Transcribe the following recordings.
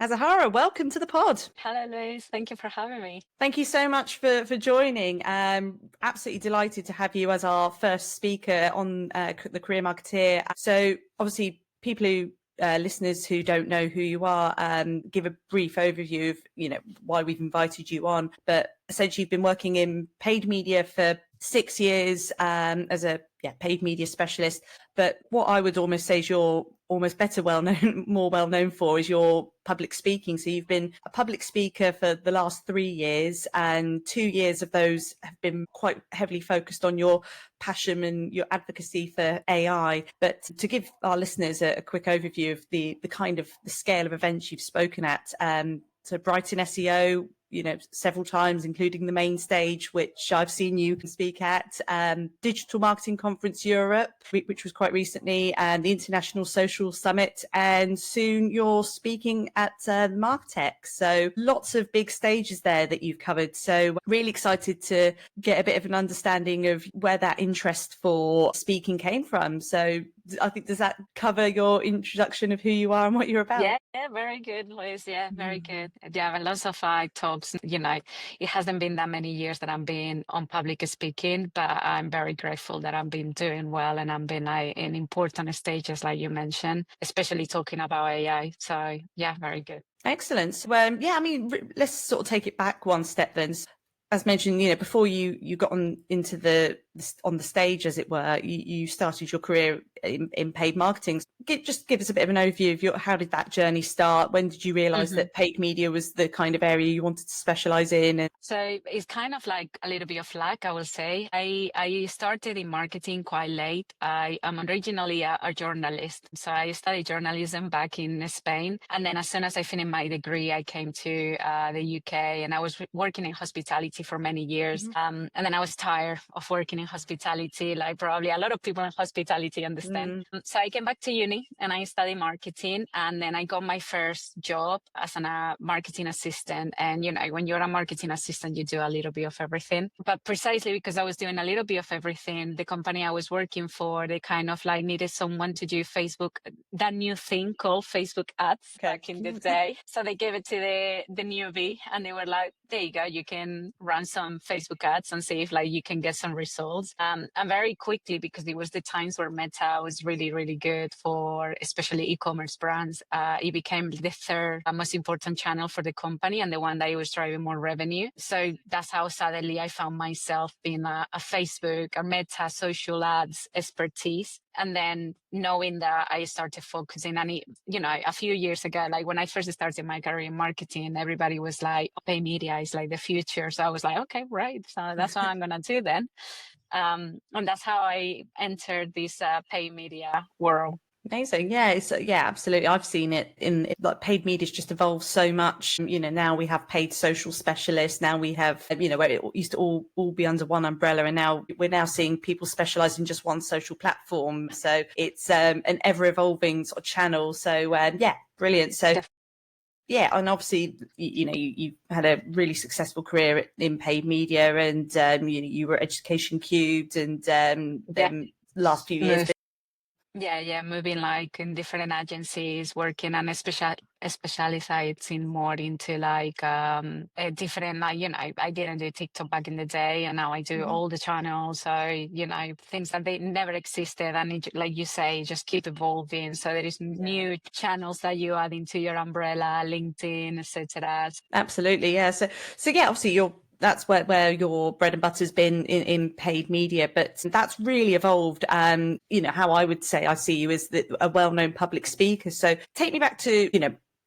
Azahara, welcome to the pod. Hello, Louise. Thank you for having me. Thank you so much for joining. Absolutely delighted to have you as our first speaker on the Career Marketeer. So obviously people who listeners who don't know who you are, give a brief overview of, why we've invited you on. But essentially you've been working in paid media for 6 years as a paid media specialist. But what I would almost say is you're almost more well known for is your public speaking. So you've been a public speaker for the last 3 years, and 2 years of those have been quite heavily focused on your passion and your advocacy for AI. But to give our listeners a quick overview of the kind of the scale of events you've spoken at, so Brighton SEO, several times, including the main stage, which I've seen you speak at, Digital Marketing Conference Europe, which was quite recently, and the International Social Summit, and soon you're speaking at the Marketeer. So lots of big stages there that you've covered. So really excited to get a bit of an understanding of where that interest for speaking came from. So I think, does that cover your introduction of who you are and what you're about? Yeah, very good, Louise. Yeah, very good. Yeah, lots of talks. It hasn't been that many years that I'm been on public speaking, but I'm very grateful that I've been doing well and I'm been in important stages, like you mentioned, especially talking about AI. So yeah, very good. Excellent. Well, let's sort of take it back one step then. As mentioned, before you got into on the stage, as it were, you started your career in paid marketing. Just give us a bit of an overview of how did that journey start? When did you realize that paid media was the kind of area you wanted to specialize in? So it's kind of like a little bit of luck, I will say. I started in marketing quite late. I am originally a journalist. So I studied journalism back in Spain. And then as soon as I finished my degree, I came to the UK and I was working in hospitality for many years. And then I was tired of working in hospitality, like probably a lot of people in hospitality understand. So I came back to uni and I studied marketing. And then I got my first job as a marketing assistant. And, when you're a marketing assistant, you do a little bit of everything. But precisely because I was doing a little bit of everything, the company I was working for, they kind of like needed someone to do Facebook, that new thing called Facebook ads back in the day. So they gave it to the newbie and they were like, there you go, you can run some Facebook ads and see if like you can get some results. And very quickly, because it was the times where Meta was really, really good for especially e-commerce brands, it became the third most important channel for the company and the one that was driving more revenue. So that's how suddenly I found myself being a Facebook, a Meta social ads expertise. And then knowing that I started focusing on it, a few years ago, like when I first started my career in marketing, everybody was like, pay media is like the future. So I was like, okay, right. So that's what I'm going to do then. And that's how I entered this pay media world. Amazing. Yeah, absolutely. I've seen it in like paid media's just evolved so much. Now we have paid social specialists. Now we have, where it used to all be under one umbrella. And now we're seeing people specialize in just one social platform. So it's an ever evolving sort of channel. So brilliant. So yeah, and obviously, you had a really successful career in paid media, and you were at Education Cubed, and then last few years. Yeah, moving like in different agencies, working on specializing more into like a different, like, I didn't do TikTok back in the day, and now I do all the channels. So, things that they never existed, and it, like you say, just keep evolving. So there is new channels that you add into your umbrella, LinkedIn, etc. Absolutely, yeah. So yeah, obviously that's where your bread and butter has been in paid media, but that's really evolved. How I would say I see you as a well-known public speaker. So take me back to,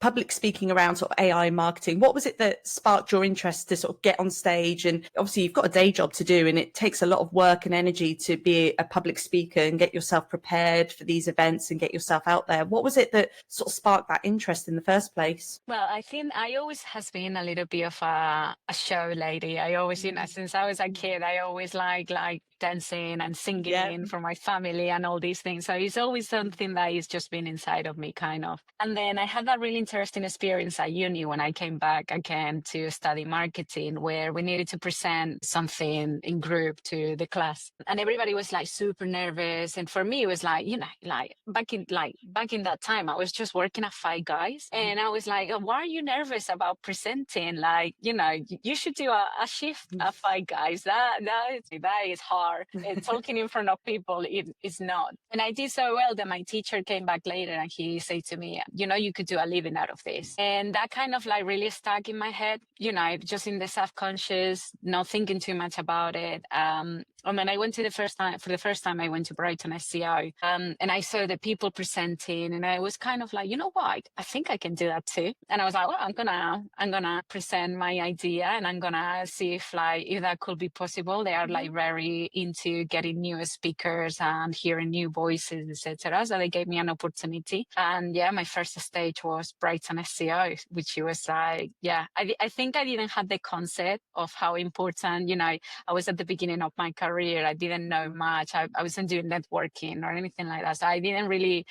public speaking around sort of AI marketing. What was it that sparked your interest to sort of get on stage? And obviously you've got a day job to do, and it takes a lot of work and energy to be a public speaker and get yourself prepared for these events and get yourself out there. What was it that sort of sparked that interest in the first place? Well, I think I always has been a little bit of a show lady. I always, since I was a kid, I always like dancing and Yeah. singing for my family and all these things. So it's always something that is just been inside of me, kind of. And then I had that really interesting experience at uni when I came back again to study marketing, where we needed to present something in group to the class, and everybody was like super nervous. And for me, it was like, back in that time, I was just working at Five Guys, and I was like, oh, why are you nervous about presenting? Like, you should do a shift at Five Guys. That is hard. Talking in front of people, it is not. And I did so well that my teacher came back later and he said to me, you could do a living out of this. And that kind of like really stuck in my head, just in the subconscious, not thinking too much about it. And then I went for the first time I went to Brighton SEO, and I saw the people presenting, and I was kind of like, you know what, I think I can do that too. And I was like, well, I'm gonna present my idea, and I'm gonna see if that could be possible. They are like very into getting new speakers and hearing new voices, etc. So they gave me an opportunity, and yeah, my first stage was Brighton SEO, which was like, yeah, I think I didn't have the concept of how important, I was at the beginning of my career. I didn't know much. I wasn't doing networking or anything like that. So I didn't really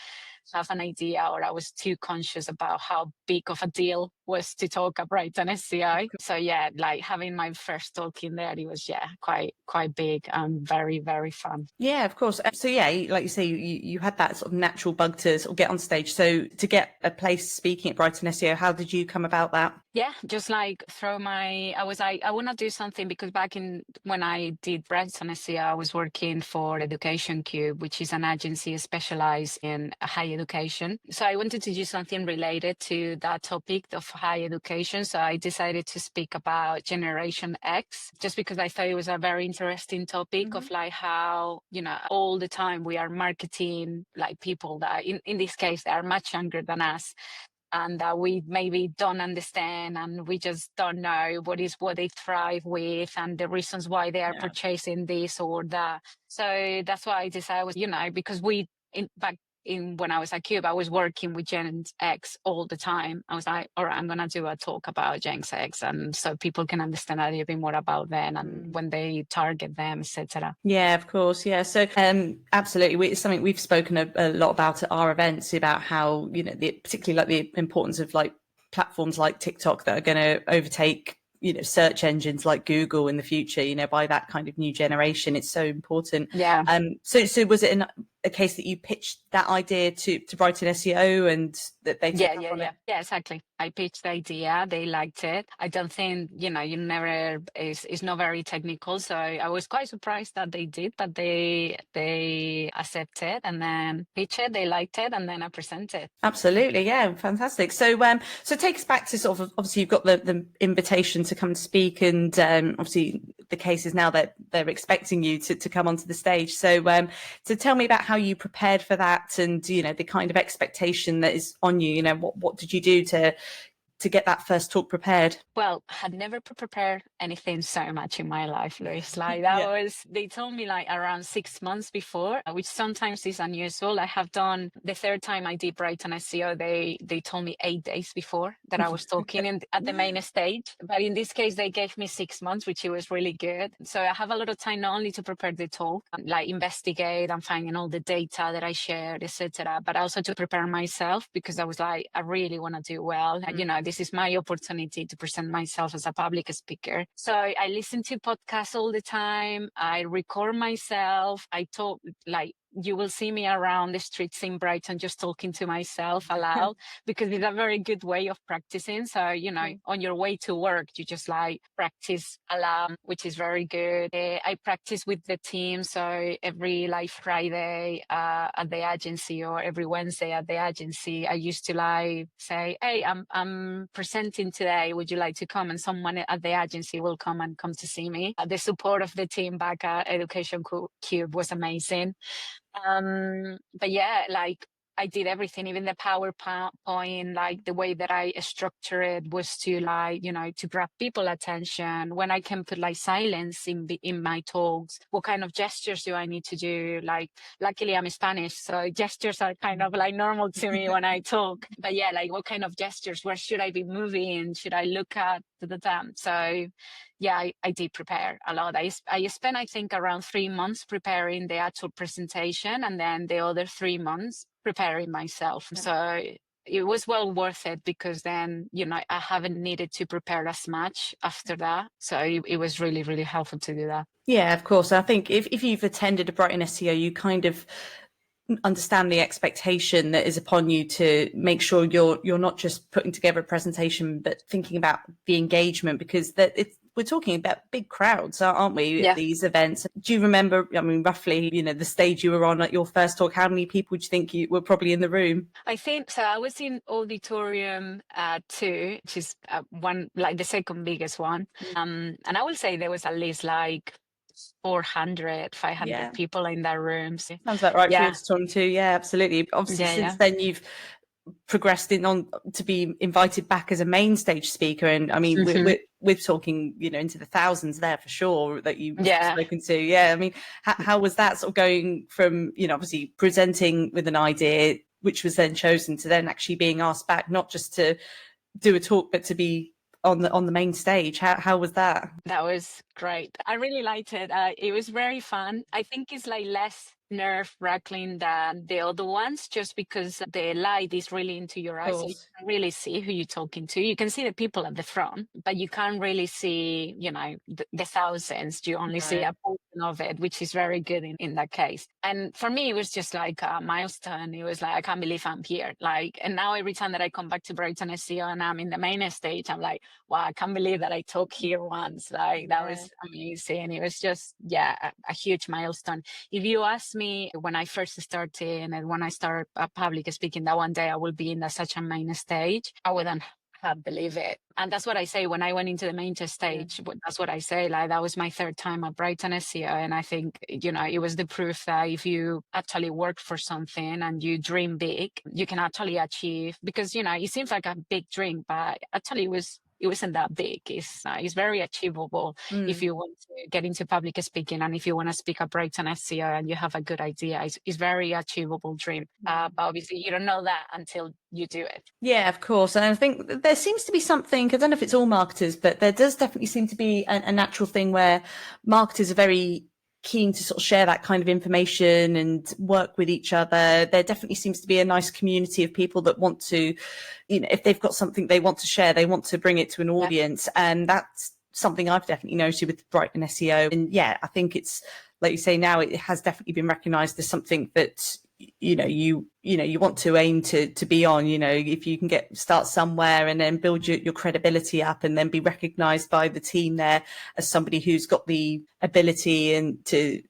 have an idea, or I was too conscious about how big of a deal was to talk at Brighton SCI. So yeah, like having my first talk in there, it was quite big and very, very fun. Yeah, of course. So yeah, like you say, you had that sort of natural bug to sort of get on stage. So to get a place speaking at Brighton SEO, how did you come about that? Yeah, just like I was like, I want to do something, because when I did Brighton SEO, I was working for Education Cube, which is an agency specialized in higher education. So I wanted to do something related to that topic of higher education. So I decided to speak about Generation X, just because I thought it was a very interesting topic of like how, all the time we are marketing like people that in this case, they are much younger than us, and that we maybe don't understand, and we just don't know what they thrive with and the reasons why they are purchasing this or that. So that's why I decided was, because back in when I was at Cube, I was working with Gen X all the time. I was like, all right, I'm going to do a talk about Gen X, and so people can understand a little bit more about them and when they target them, etc. Yeah, of course. Yeah. So absolutely. It's something we've spoken a lot about at our events, about how, particularly like the importance of like platforms like TikTok that are going to overtake, search engines like Google in the future, by that kind of new generation. It's so important. Yeah. So was it a case that you pitched that idea to Brighton SEO and that they took up on it? Yeah, exactly. I pitched the idea. They liked it. I don't think, it's not very technical. So I was quite surprised that they did, but they accepted and then pitched it. They liked it, and then I presented. Absolutely. Yeah. Fantastic. So, so take us back to sort of, obviously you've got the invitation to come to speak, and obviously the case is now that they're expecting you to come onto the stage. So, so tell me about how you prepared for that, and, the kind of expectation that is on you, what did you do to get that first talk prepared? Well, I had never prepared anything so much in my life, Louise. Like they told me like around 6 months before, which sometimes is unusual. I have done the third time I did Brighton SEO, they told me 8 days before that I was talking at the main stage. But in this case, they gave me 6 months, which it was really good. So I have a lot of time not only to prepare the talk, like investigate and finding all the data that I shared, etc., but also to prepare myself, because I was like, I really want to do well. This is my opportunity to present myself as a public speaker. So I listen to podcasts all the time. I record myself. I talk, like, you will see me around the streets in Brighton just talking to myself aloud, because it's a very good way of practicing. So, on your way to work, you just like practice aloud, which is very good. I practice with the team. So every like Friday at the agency, or every Wednesday at the agency, I used to like say, hey, I'm presenting today. Would you like to come? And someone at the agency will come to see me. The support of the team back at Education Cube was amazing. But yeah, like I did everything, even the PowerPoint, like the way that I structure it was to like, to grab people attention. When I can put like silence in my talks, what kind of gestures do I need to do? Like, luckily I'm Spanish, so gestures are kind of like normal to me when I talk. But yeah, like what kind of gestures? Where should I be moving? Should I look at the time? So yeah, I did prepare a lot. I spent, I think, around 3 months preparing the actual presentation, and then the other 3 months preparing myself. Yeah. So it was well worth it, because then, I haven't needed to prepare as much after that. So it was really, really helpful to do that. Yeah, of course. I think if you've attended a Brighton SEO, you kind of understand the expectation that is upon you to make sure you're not just putting together a presentation, but thinking about the engagement, because we're talking about big crowds, aren't we, at these events? Do you remember, I mean, roughly, the stage you were on at your first talk? How many people do you think you were probably in the room? I think so. I was in auditorium 2, which is one, like the second biggest one. And I will say there was at least like 400, 500 people in that room. So, sounds about right for auditorium 2. Yeah, absolutely. Obviously, since then you've progressed on to be invited back as a main stage speaker, and I mean we're talking into the thousands there for sure that you've spoken to. I mean, how was that sort of going from obviously presenting with an idea which was then chosen, to then actually being asked back, not just to do a talk but to be on the main stage? How was that? That was great. I really liked it. It was very fun. I think it's like less nerve-wracking than the other ones, just because the light is really into your eyes, so you can really see who you're talking to. You can see the people at the front, but you can't really see the thousands. You only see a portion of it, which is very good in that case. And for me, it was just like a milestone. It was like, I can't believe I'm here. Like, and now every time that I come back to Brighton SEO and I'm in the main stage, I'm like, wow, I can't believe that I talked here once. Like, that was amazing. It was just a huge milestone. If you ask me when I first started, and when I started public speaking, that one day I will be in such a main stage, I wouldn't have believed it. And that's what I say when I went into the main stage. That's what I say. Like, that was my 3rd time at Brighton SEO, and I think it was the proof that if you actually work for something and you dream big, you can actually achieve. Because it seems like a big dream, but actually it wasn't that big. It's very achievable if you want to get into public speaking, and if you want to speak at Brighton SEO and you have a good idea. It's very achievable dream. But obviously you don't know that until you do it. Yeah, of course. And I think there seems to be something, I don't know if it's all marketers, but there does definitely seem to be a natural thing where marketers are very keen to sort of share that kind of information and work with each other. There definitely seems to be a nice community of people that want to, if they've got something they want to share, they want to bring it to an audience. And that's something I've definitely noticed with Brighton SEO. And I think it's, like you say now, it has definitely been recognised as something that you want to aim to be on. If you can start somewhere and then build your credibility up, and then be recognized by the team there as somebody who's got the ability and to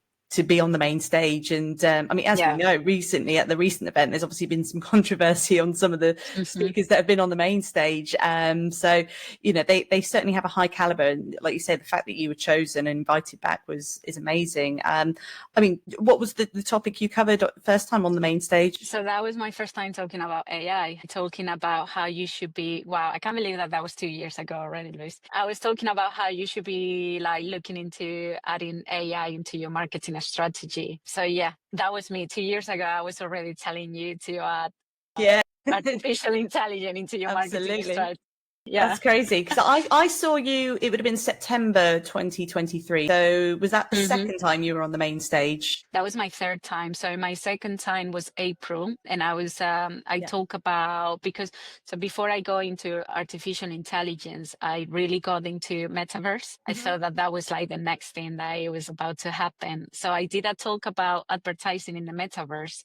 be on the main stage. And I mean, as we know, recently at the recent event, there's obviously been some controversy on some of the speakers that have been on the main stage. So, they certainly have a high caliber. And like you say, the fact that you were chosen and invited back is amazing. I mean, what was the topic you covered first time on the main stage? So that was my first time talking about AI, talking about how you should be. Wow, I can't believe that was 2 years ago already, Louise. I was talking about how you should be like looking into adding AI into your marketing strategy. So that was me 2 years ago. I was already telling you to add artificial intelligence into your marketing strategy. Yeah, that's crazy, because I saw you, it would have been September 2023. So was that the second time you were on the main stage? That was my 3rd time. So my 2nd time was April, and I was I talk about, because so before I go into artificial intelligence, I really got into metaverse. I thought that was like the next thing that it was about to happen. So I did a talk about advertising in the metaverse.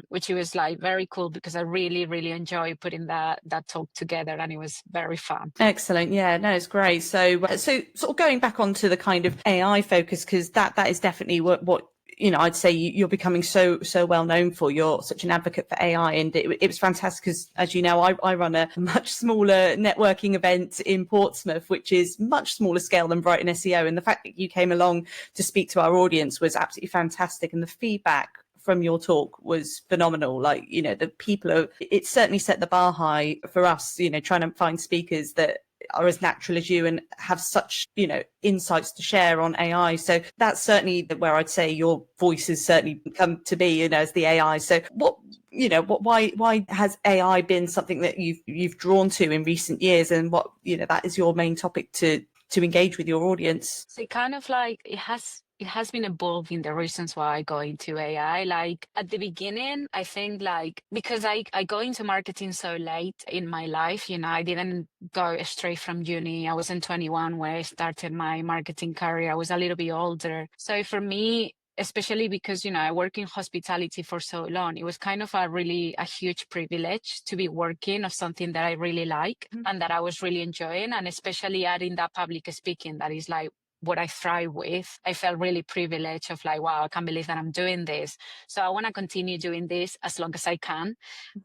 Which was like very cool, because I really, really enjoy putting that talk together, and it was very fun. Excellent. Yeah, no, it's great. So sort of going back onto the kind of AI focus, because that is definitely what I'd say you're becoming so well known for. You're such an advocate for AI, and it was fantastic because, as you know, I run a much smaller networking event in Portsmouth, which is much smaller scale than Brighton SEO. And the fact that you came along to speak to our audience was absolutely fantastic. And the feedback from your talk was phenomenal. Like, you know, the people are, it certainly set the bar high for us, you know, trying to find speakers that are as natural as you and have such, you know, insights to share on AI. So that's certainly where I'd say your voice has certainly come to be, you know, as the AI. So why has AI been something that you've drawn to in recent years, and what, you know, that is your main topic to engage with your audience? So kind of like it has been evolving, the reasons why I go into AI. Like at the beginning, I think like because I go into marketing so late in my life, you know, I didn't go straight from uni. I wasn't 21 when I started my marketing career. I was a little bit older. So for me, especially because, you know, I work in hospitality for so long, it was kind of a huge privilege to be working of something that I really like and that I was really enjoying. And especially adding that public speaking, that is like what I thrive with. I felt really privileged of like, wow, I can't believe that I'm doing this. So I want to continue doing this as long as I can.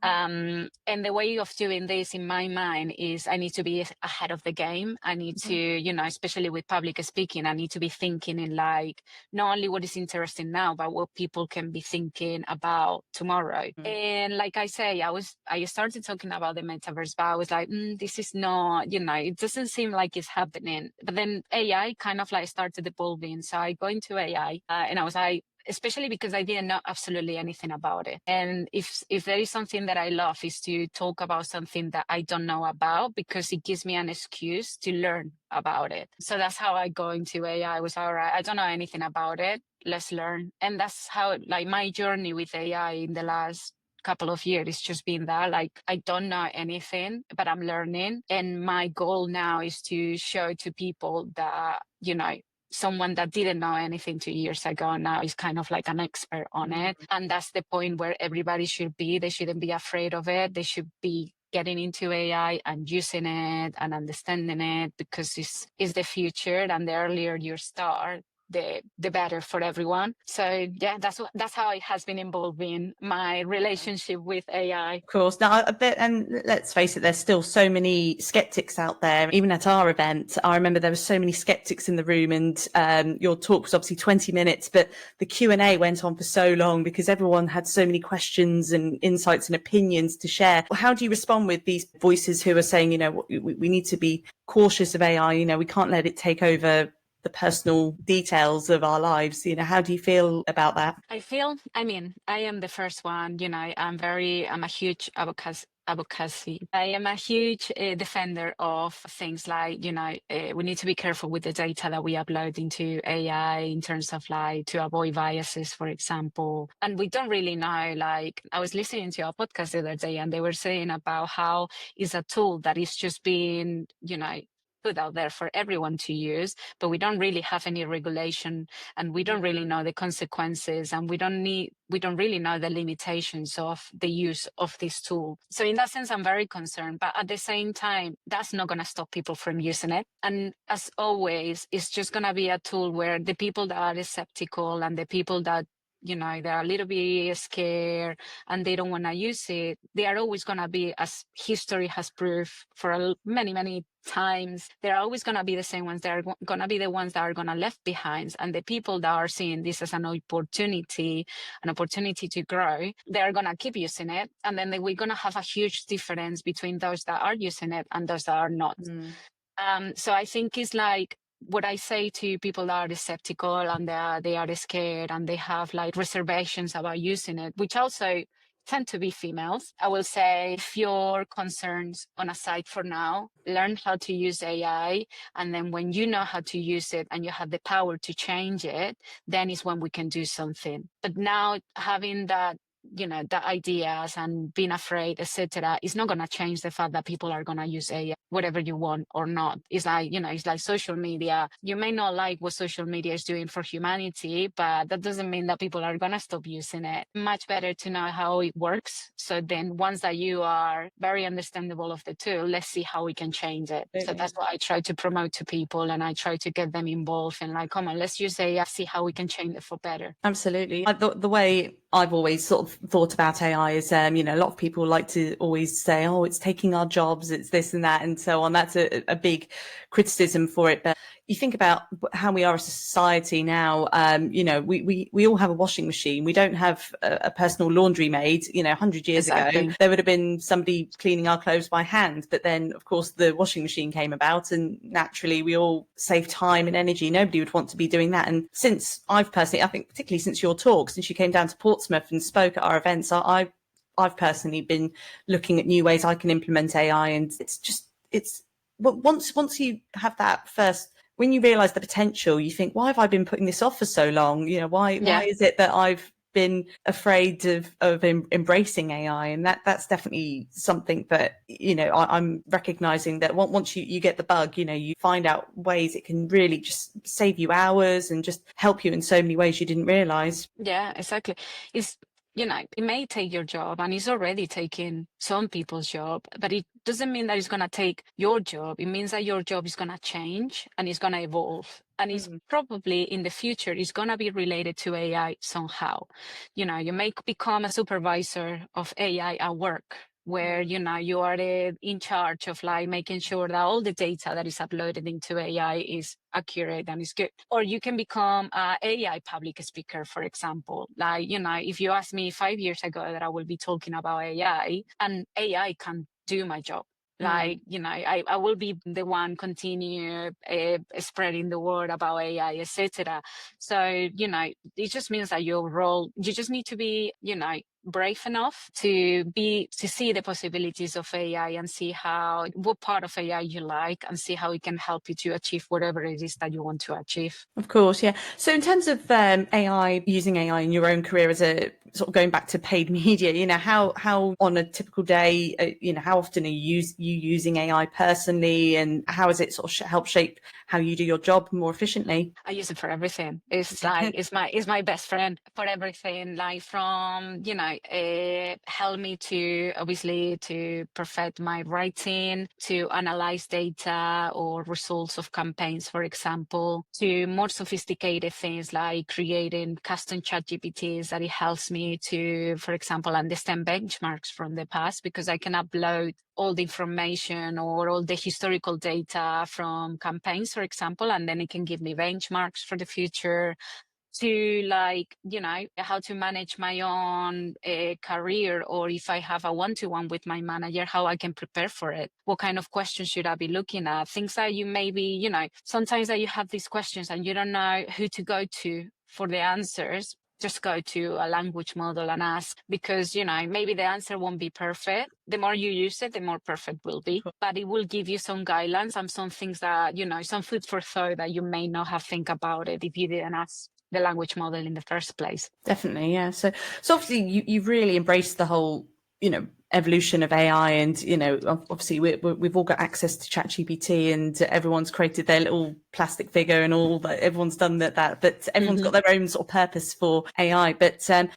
And the way of doing this in my mind is I need to be ahead of the game. I need to, you know, especially with public speaking, I need to be thinking in like not only what is interesting now, but what people can be thinking about tomorrow. And like I say, I started talking about the metaverse, but I was like, this is not, you know, it doesn't seem like it's happening. But then AI kind of like started evolving. So I go into AI and I was like, especially because I didn't know absolutely anything about it. And if there is something that I love is to talk about something that I don't know about, because it gives me an excuse to learn about it. So that's how I go into AI. I was all right, I don't know anything about it. Let's learn. And that's how like my journey with AI in the last couple of years it's just been that like I don't know anything, but I'm learning, and my goal now is to show to people that, you know, someone that didn't know anything 2 years ago now is kind of like an expert on it. And that's the point where everybody should be. They shouldn't be afraid of it. They should be getting into AI and using it and understanding it, because it's the future, and the earlier you start, the better for everyone. So yeah, that's how it has been involving my relationship with AI. Of course. Now, I bet, and let's face it, there's still so many skeptics out there. Even at our event, I remember there were so many skeptics in the room, and your talk was obviously 20 minutes, but the Q&A went on for so long because everyone had so many questions and insights and opinions to share. How do you respond with these voices who are saying, you know, we need to be cautious of AI, you know, we can't let it take over the personal details of our lives? You know, how do you feel about that? I mean, I am the first one, you know, I'm a huge advocacy. I am a huge defender of things like, you know, we need to be careful with the data that we upload into AI in terms of like to avoid biases, for example. And we don't really know, like I was listening to a podcast the other day and they were saying about how it's a tool that is just being, you know, put out there for everyone to use, but we don't really have any regulation, and we don't really know the consequences, and we don't really know the limitations of the use of this tool. So in that sense, I'm very concerned, but at the same time, that's not going to stop people from using it. And as always, it's just going to be a tool where the people that are skeptical and the people that, you know, they're a little bit scared and they don't want to use it, they are always going to be, as history has proved for many times, they're always going to be the same ones. They're going to be the ones that are going to left behind. And the people that are seeing this as an opportunity to grow, they're going to keep using it. And then we're going to have a huge difference between those that are using it and those that are not. So I think it's like, what I say to people that are skeptical and they are scared and they have like reservations about using it, which also tend to be females, I will say, if your concerns on a side for now, learn how to use AI. And then when you know how to use it and you have the power to change it, then is when we can do something. But now having that, you know, the ideas and being afraid, etc., is not going to change the fact that people are going to use AI, whatever you want or not. It's like, you know, it's like social media. You may not like what social media is doing for humanity, but that doesn't mean that people are going to stop using it. Much better to know how it works. So then once that you are very understandable of the tool, let's see how we can change it. So that's what I try to promote to people, and I try to get them involved and like, come on, let's use AI, see how we can change it for better. Absolutely. The way I've always sort of thought about AI is, you know, a lot of people like to always say, oh, it's taking our jobs, it's this and that and so on. That's a big criticism for it. But, you think about how we are as a society now. We all have a washing machine. We don't have a personal laundry maid. 100 years ago, Exactly. there would have been somebody cleaning our clothes by hand. But then, of course, the washing machine came about, and naturally, we all save time and energy. Nobody would want to be doing that. And since I've personally, I think particularly since your talk, since you came down to Portsmouth and spoke at our events, I've personally been looking at new ways I can implement AI, and it's once you have that first, when you realize the potential, you think, why have I been putting this off for so long? Why is it that I've been afraid of embracing AI? And that's definitely something that, I'm recognizing that once you get the bug, you find out ways it can really just save you hours and just help you in so many ways you didn't realize. Yeah, exactly. It's, it may take your job, and it's already taking some people's job, but it doesn't mean that it's going to take your job. It means that your job is going to change and it's going to evolve. And it's probably in the future, it's going to be related to AI somehow. You may become a supervisor of AI at work, where you are in charge of like making sure that all the data that is uploaded into AI is accurate and is good. Or you can become a AI public speaker, for example. Like, if you asked me 5 years ago that I will be talking about AI, and AI can do my job. Like, I will be the one continue spreading the word about AI, etc. So, it just means that your role, you just need to be, brave enough to see the possibilities of AI and see what part of AI you like, and see how it can help you to achieve whatever it is that you want to achieve. Of course, yeah. So in terms of AI, using AI in your own career as a sort of going back to paid media, how on a typical day, how often are you using AI personally, and how has it sort of helped shape how you do your job more efficiently? I use it for everything. It's like it's my best friend for everything. Like from help me to obviously to perfect my writing, to analyze data or results of campaigns, for example, to more sophisticated things like creating custom chat GPTs that it helps me to, for example, understand benchmarks from the past, because I can upload all the information or all the historical data from campaigns, for example, and then it can give me benchmarks for the future. To how to manage my own career, or if I have a one-to-one with my manager, how I can prepare for it, what kind of questions should I be looking at, things that you maybe sometimes that you have these questions and you don't know who to go to for the answers. Just go to a language model and ask, because maybe the answer won't be perfect. The more you use it, the more perfect will be, but it will give you some guidelines and some things that some food for thought that you may not have think about it if you didn't ask the language model in the first place. Definitely, yeah. So obviously you've really embraced the whole, evolution of AI, and obviously we've all got access to ChatGPT, and everyone's created their little plastic figure and all that. Everyone's done that, but everyone's got their own sort of purpose for AI. But so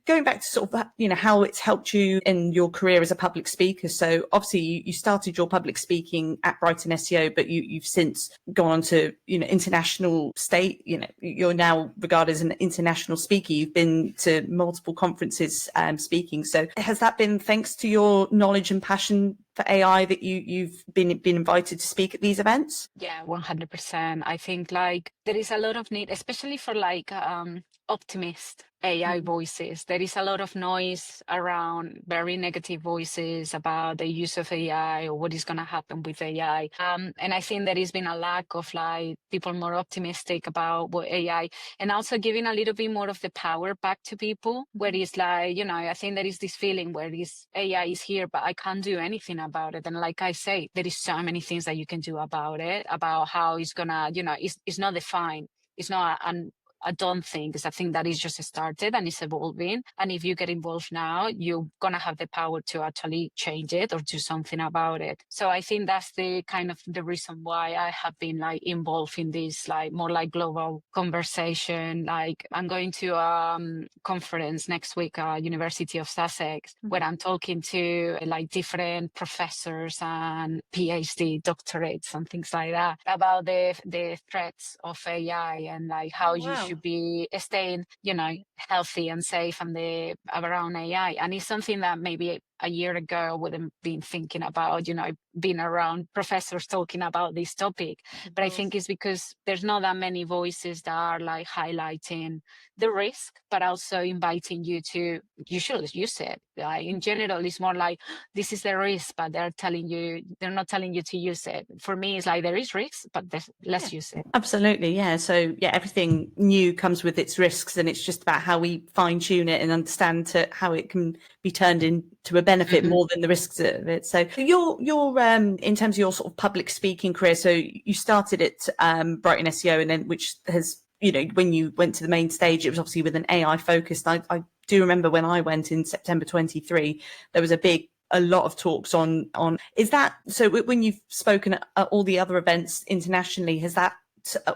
going back to sort of how it's helped you in your career as a public speaker. So obviously you started your public speaking at Brighton SEO, but you've since gone on to international state. You're now regarded as an international speaker. You've been to multiple conferences speaking. So has that been thanks to your knowledge and passion for AI that you've been invited to speak at these events? Yeah, 100%. I think like there is a lot of need, especially for like optimist AI voices. There is a lot of noise around very negative voices about the use of AI or what is going to happen with AI. And I think there has been a lack of like people more optimistic about what AI, and also giving a little bit more of the power back to people, where it's like, I think there is this feeling where this AI is here, but I can't do anything about it. And like I say, there is so many things that you can do about it, about how it's gonna, it's not defined. It's not I don't think it's a thing that is just started and it's evolving. And if you get involved now, you're gonna have the power to actually change it or do something about it. So I think that's the kind of the reason why I have been like involved in this like more like global conversation. Like I'm going to a conference next week at University of Sussex, where I'm talking to like different professors and PhD doctorates and things like that about the threats of AI and like how you should be staying, healthy and safe and around AI. And it's something that maybe a year ago, I wouldn't been thinking about, being around professors talking about this topic. But I think it's because there's not that many voices that are like highlighting the risk, but also inviting you to, you should use it. In general, it's more like, this is the risk, but they're not telling you to use it. For me, it's like, there is risk, but let's use it. Absolutely. Yeah. So yeah, everything new comes with its risks, and it's just about how we fine tune it and understand how it can be turned into a benefit more than the risks of it. So you're in terms of your sort of public speaking career, so you started at Brighton SEO, and then which has, when you went to the main stage, it was obviously with an AI focus. I do remember when I went in September 23, there was a lot of talks on is that, so when you've spoken at all the other events internationally, has that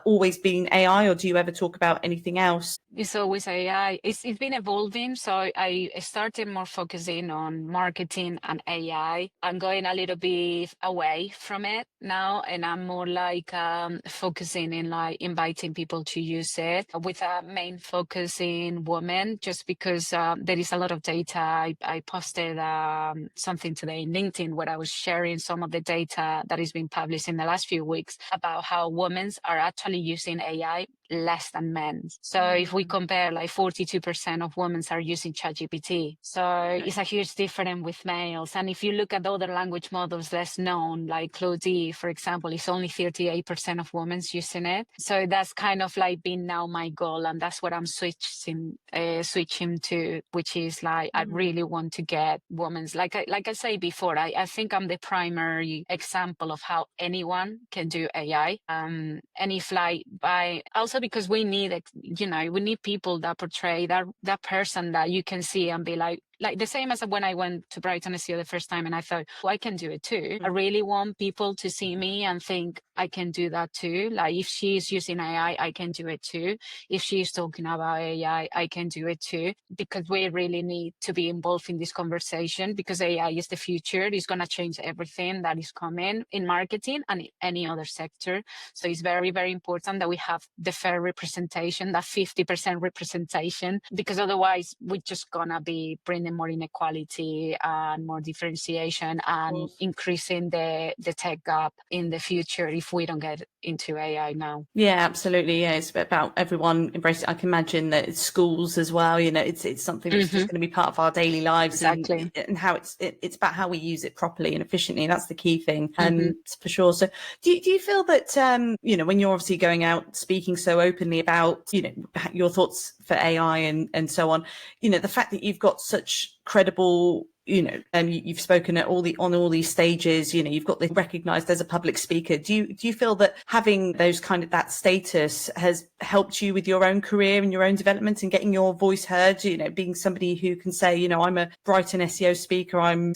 always been AI, or do you ever talk about anything else? It's always AI. It's been evolving. So I started more focusing on marketing and AI. I'm going a little bit away from it now, and I'm more like focusing in like inviting people to use it with a main focus in women, just because there is a lot of data. I posted something today in LinkedIn where I was sharing some of the data that has been published in the last few weeks about how women are actually using AI less than men. So if we compare, like 42% of women are using ChatGPT. So it's a huge difference with males. And if you look at other language models less known, like Claude, for example, it's only 38% of women using it. So that's kind of like been now my goal. And that's what I'm switching to, which is like, I really want to get women's, like I say before, I think I'm the primary example of how anyone can do AI. And if like also because we need, we need people that portray that person that you can see and be like the same as when I went to Brighton SEO the first time and I thought, well, I can do it too. I really want people to see me and think I can do that too. Like if she's using AI, I can do it too. If she's talking about AI, I can do it too. Because we really need to be involved in this conversation, because AI is the future. It's going to change everything that is coming in marketing and in any other sector. So it's very, very important that we have the fair representation, that 50% representation, because otherwise we're just going to be bringing more inequality and more differentiation and increasing the tech gap in the future if we don't get into AI now. Yeah, absolutely. Yeah, it's about everyone embracing. I can imagine that it's schools as well. It's something that's just going to be part of our daily lives. Exactly. And how it's about how we use it properly and efficiently. That's the key thing, for sure. So do you feel that when you're obviously going out speaking so openly about your thoughts for AI and so on, the fact that you've got such credible, you've spoken at on all these stages, you've got this recognized as a public speaker. Do you feel that having those kind of that status has helped you with your own career and your own development and getting your voice heard, being somebody who can say, I'm a Brighton SEO speaker, I'm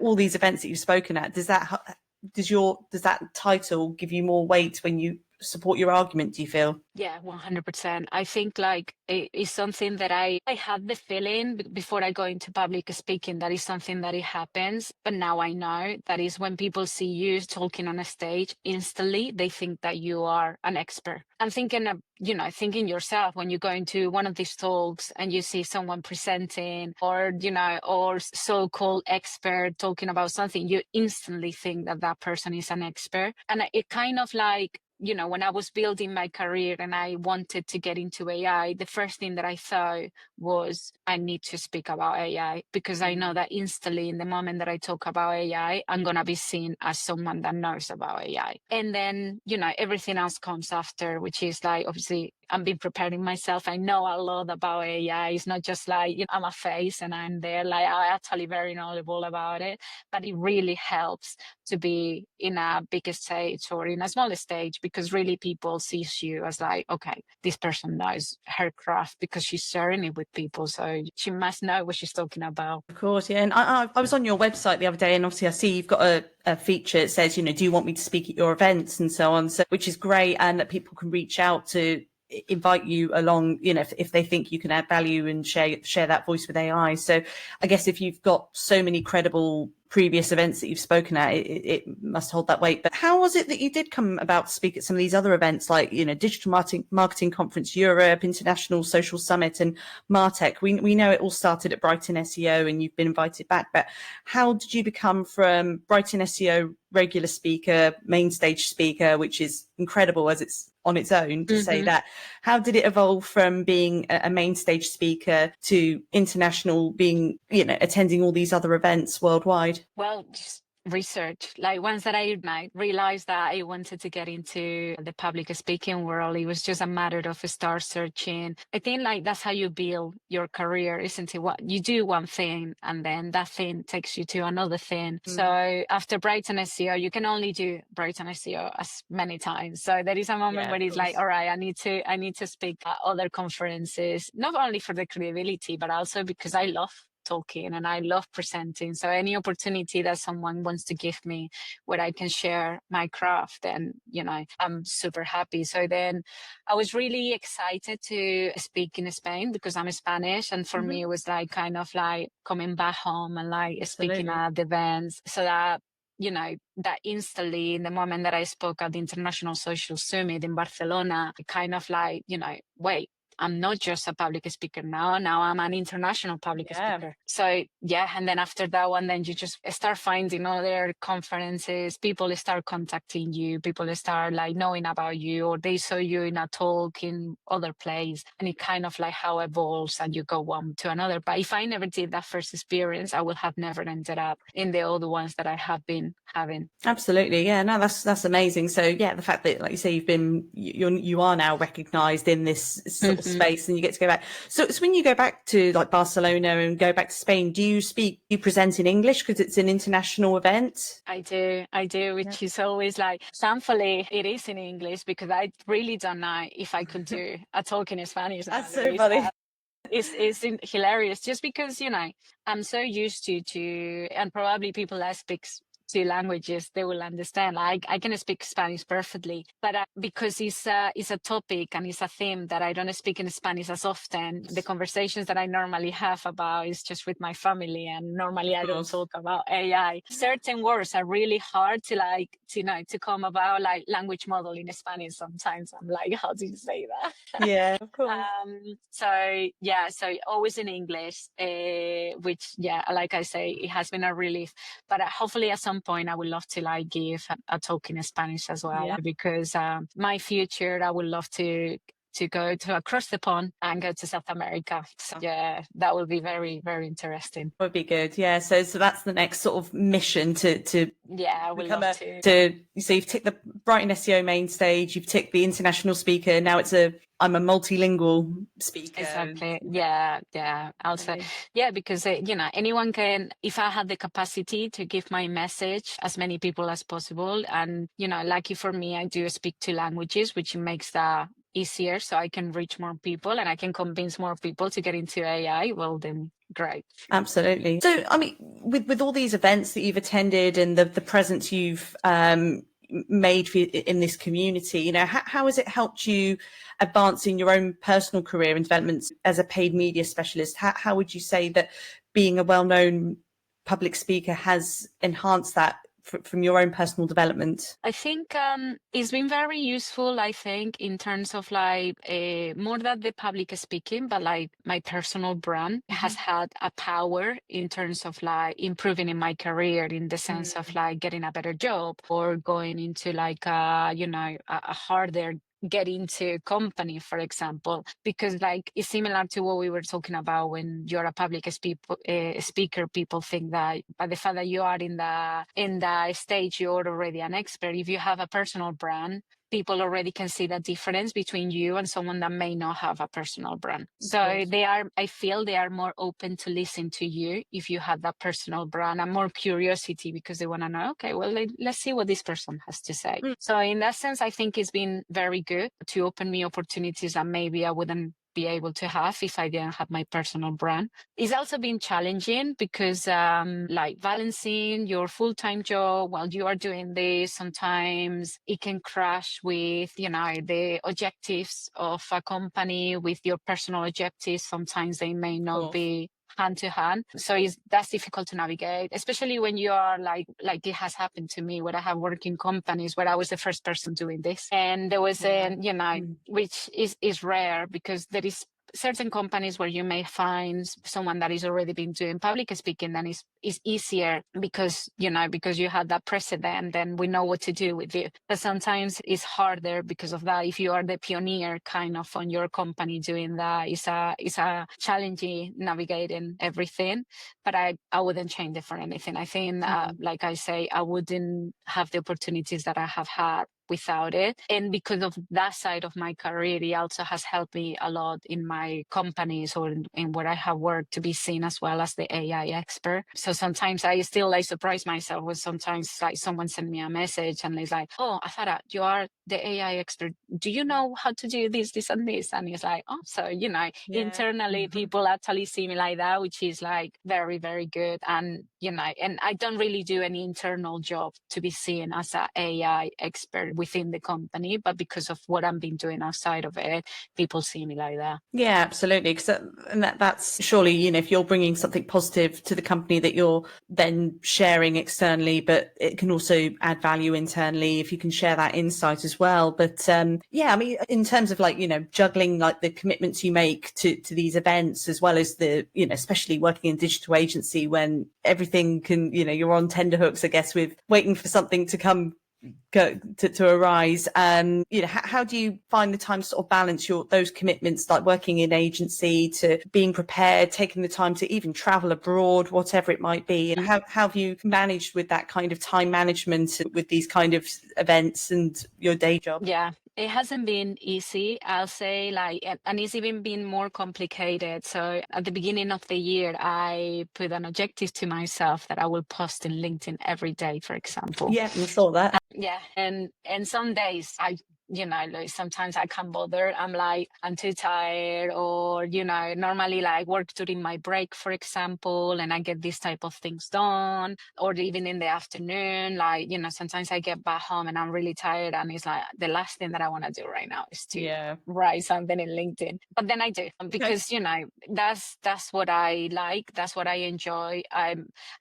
all these events that you've spoken at, does that title give you more weight when you support your argument, do you feel? Yeah, 100%. I think like it is something that I had the feeling before I go into public speaking that is something that it happens. But now I know that is when people see you talking on a stage, instantly they think that you are an expert. And thinking of, thinking yourself when you go into one of these talks and you see someone presenting or so-called expert talking about something, you instantly think that person is an expert. And it kind of like, when I was building my career and I wanted to get into AI, the first thing that I thought was I need to speak about AI, because I know that instantly in the moment that I talk about AI, I'm going to be seen as someone that knows about AI. And then, everything else comes after, which is like, obviously, I've been preparing myself. I know a lot about AI. It's not just like, I'm a face and I'm there. Like, I'm actually very knowledgeable about it. But it really helps to be in a bigger stage or in a smaller stage, because really people see you as like, okay, this person knows her craft because she's sharing it with people. So she must know what she's talking about. Of course, yeah. And I was on your website the other day, and obviously I see you've got a feature. It says, do you want me to speak at your events and so on? So, which is great, and that people can reach out to invite you along, if they think you can add value and share that voice with AI. So I guess if you've got so many credible previous events that you've spoken at, it must hold that weight. But how was it that you did come about to speak at some of these other events, like, Digital Marketing Conference Europe, International Social Summit, and Martech? We know it all started at Brighton SEO and you've been invited back, but how did you become from Brighton SEO regular speaker, main stage speaker, which is incredible as it's on its own to say that, how did it evolve from being a main stage speaker to international, being, attending all these other events worldwide? Well, just research. Like once that I realized that I wanted to get into the public speaking world, it was just a matter of start searching. I think like that's how you build your career, isn't it? What you do one thing and then that thing takes you to another thing. So after Brighton SEO, you can only do Brighton SEO as many times. So there is a moment where it's like, all right, I need to speak at other conferences, not only for the credibility, but also because I love talking and I love presenting. So any opportunity that someone wants to give me where I can share my craft, then, I'm super happy. So then I was really excited to speak in Spain because I'm Spanish. And for me, it was like kind of like coming back home and like speaking at the events, so that that instantly, in the moment that I spoke at the International Social Summit in Barcelona, kind of like, wait, I'm not just a public speaker now. Now I'm an international public speaker. So and then after that one, then you just start finding other conferences. People start contacting you. People start like knowing about you, or they saw you in a talk in other place, and it kind of like how it evolves and you go one to another. But if I never did that first experience, I would have never ended up in the other ones that I have been having. Absolutely. Yeah, no, that's amazing. So yeah, the fact that, like you say, you are now recognized in this sort of space and you get to go back. So when you go back to like Barcelona and go back to Spain, do you present in English because it's an international event? I do, which is always like, thankfully it is in English because I really don't know if I could do a talk in Spanish. That's so funny. It's hilarious just because, I'm so used to, and probably people that speak two languages, they will understand. I can speak Spanish perfectly, but because it's a topic and it's a theme that I don't speak in Spanish as often, the conversations that I normally have about is just with my family, and normally I don't talk about AI. Certain words are really hard to come about, like language model in Spanish. Sometimes I'm like, how do you say that? Yeah, of course. So always in English, which like I say, it has been a relief. But hopefully at some point I would love to like give a talk in Spanish as well, because my future, I would love to go to across the pond and go to South America. So that would be very, very interesting. Would be good. Yeah. So that's the next sort of mission to I would love to. So you've ticked the Brighton SEO main stage, you've ticked the international speaker. Now I'm a multilingual speaker. Exactly. Yeah. Also, because anyone can. If I had the capacity to give my message as many people as possible, and lucky for me, I do speak two languages, which makes that easier, so I can reach more people and I can convince more people to get into AI. Well, then great. Absolutely. So, I mean, with all these events that you've attended and the presence you've made in this community, how has it helped you advance in your own personal career and developments as a paid media specialist? How would you say that being a well-known public speaker has enhanced that from your own personal development? I think it's been very useful, I think, in terms of like more than the public speaking, but like my personal brand has had a power in terms of like improving in my career, in the sense of like getting a better job or going into like a harder get into company, for example, because like it's similar to what we were talking about. When you're a public speaker, people think that by the fact that you are in the stage, you're already an expert. If you have a personal brand, people already can see the difference between you and someone that may not have a personal brand. So I feel they are more open to listen to you if you have that personal brand, and more curiosity because they want to know, okay, well, let's see what this person has to say. So in that sense, I think it's been very good to open me opportunities that maybe I wouldn't be able to have if I didn't have my personal brand. It's also been challenging because like balancing your full-time job while you are doing this, sometimes it can crash with, the objectives of a company with your personal objectives. Sometimes they may not be hand to hand. So that's difficult to navigate, especially when you are like it has happened to me, where I have worked in companies where I was the first person doing this. And there was which is rare, because there is certain companies where you may find someone that is already been doing public speaking, then is easier because you have that precedent, then we know what to do with you. But sometimes it's harder because of that. If you are the pioneer kind of on your company doing that, it's a challenging navigating everything. But I wouldn't change it for anything. I think like I say, I wouldn't have the opportunities that I have had without it. And because of that side of my career, it also has helped me a lot in my companies or in where I have worked, to be seen as well as the AI expert. So sometimes I still surprise myself when sometimes someone send me a message and it's like, oh, Azahara, you are the AI expert. Do you know how to do this, this and this? And it's like, oh, so, internally people actually see me like that, which is very, very good. And, and I don't really do any internal job to be seen as an AI expert within the company, but because of what I've been doing outside of it, people see me like that. Yeah, absolutely. And that's surely, if you're bringing something positive to the company that you're then sharing externally, but it can also add value internally if you can share that insight as well. But in terms of juggling the commitments you make to these events, as well as the, especially working in digital agency when everything can, you're on tenterhooks, I guess, with waiting for something to come to arise. How do you find the time to sort of balance those commitments, like working in agency, to being prepared, taking the time to even travel abroad, whatever it might be? And how have you managed with that kind of time management with these kind of events and your day job? Yeah, it hasn't been easy, I'll say, and it's even been more complicated. So at the beginning of the year, I put an objective to myself that I will post in LinkedIn every day, for example. Yeah, I saw that. Yeah, and some days sometimes I can't bother. I'm too tired, or normally work during my break, for example, and I get these type of things done, or even in the afternoon, sometimes I get back home and I'm really tired, and it's the last thing that I want to do right now is to write something in LinkedIn. But then I do, because that's what I like, that's what I enjoy. I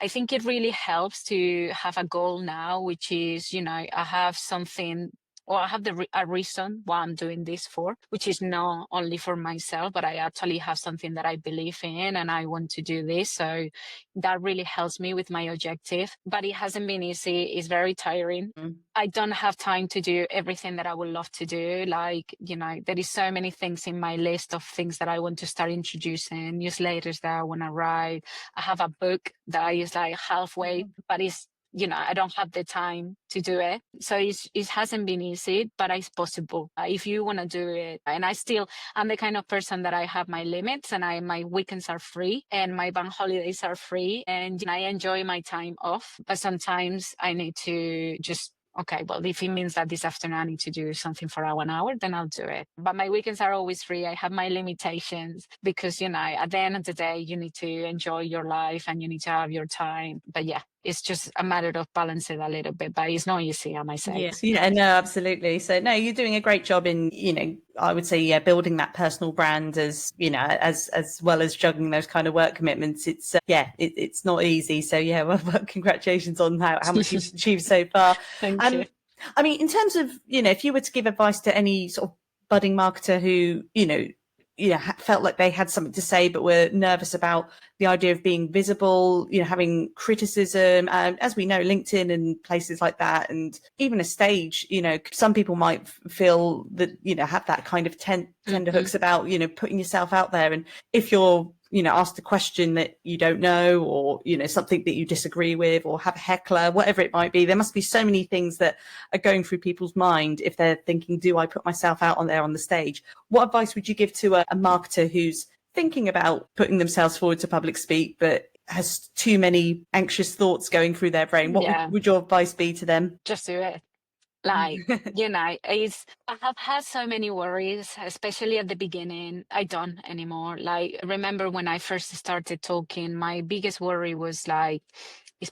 think it really helps to have a goal now, which is I have something, or I have a reason why I'm doing this for, which is not only for myself, but I actually have something that I believe in and I want to do this. So that really helps me with my objective. But it hasn't been easy. It's very tiring. I don't have time to do everything that I would love to do. There is so many things in my list of things that I want to start introducing, newsletters that I want to write. I have a book that is halfway, but it's, I don't have the time to do it. So it hasn't been easy, but it's possible if you want to do it. And I'm the kind of person that I have my limits, and my weekends are free and my bank holidays are free, and I enjoy my time off. But sometimes I need to just, okay, well, if it means that this afternoon I need to do something for 1 hour, then I'll do it. But my weekends are always free. I have my limitations because, at the end of the day, you need to enjoy your life and you need to have your time. But yeah, it's just a matter of balancing a little bit, but it's not easy, I might say. Yeah, no, absolutely. So no, you're doing a great job in, I would say, building that personal brand as well as juggling those kind of work commitments. It's it's not easy. So yeah, well, congratulations on how much you've achieved so far. Thank you. I mean, in terms of, if you were to give advice to any sort of budding marketer who, felt like they had something to say, but were nervous about the idea of being visible, having criticism, as we know, LinkedIn and places like that, and even a stage, some people might feel that, have that kind of tenterhooks about, putting yourself out there. And if you're, asked a question that you don't know, or, something that you disagree with, or have a heckler, whatever it might be, there must be so many things that are going through people's mind if they're thinking, do I put myself out on there on the stage? What advice would you give to a marketer who's thinking about putting themselves forward to public speak, but has too many anxious thoughts going through their brain? What would your advice be to them? Just do it. Like, I have had so many worries, especially at the beginning. I don't anymore. Like, remember when I first started talking, my biggest worry was like, is,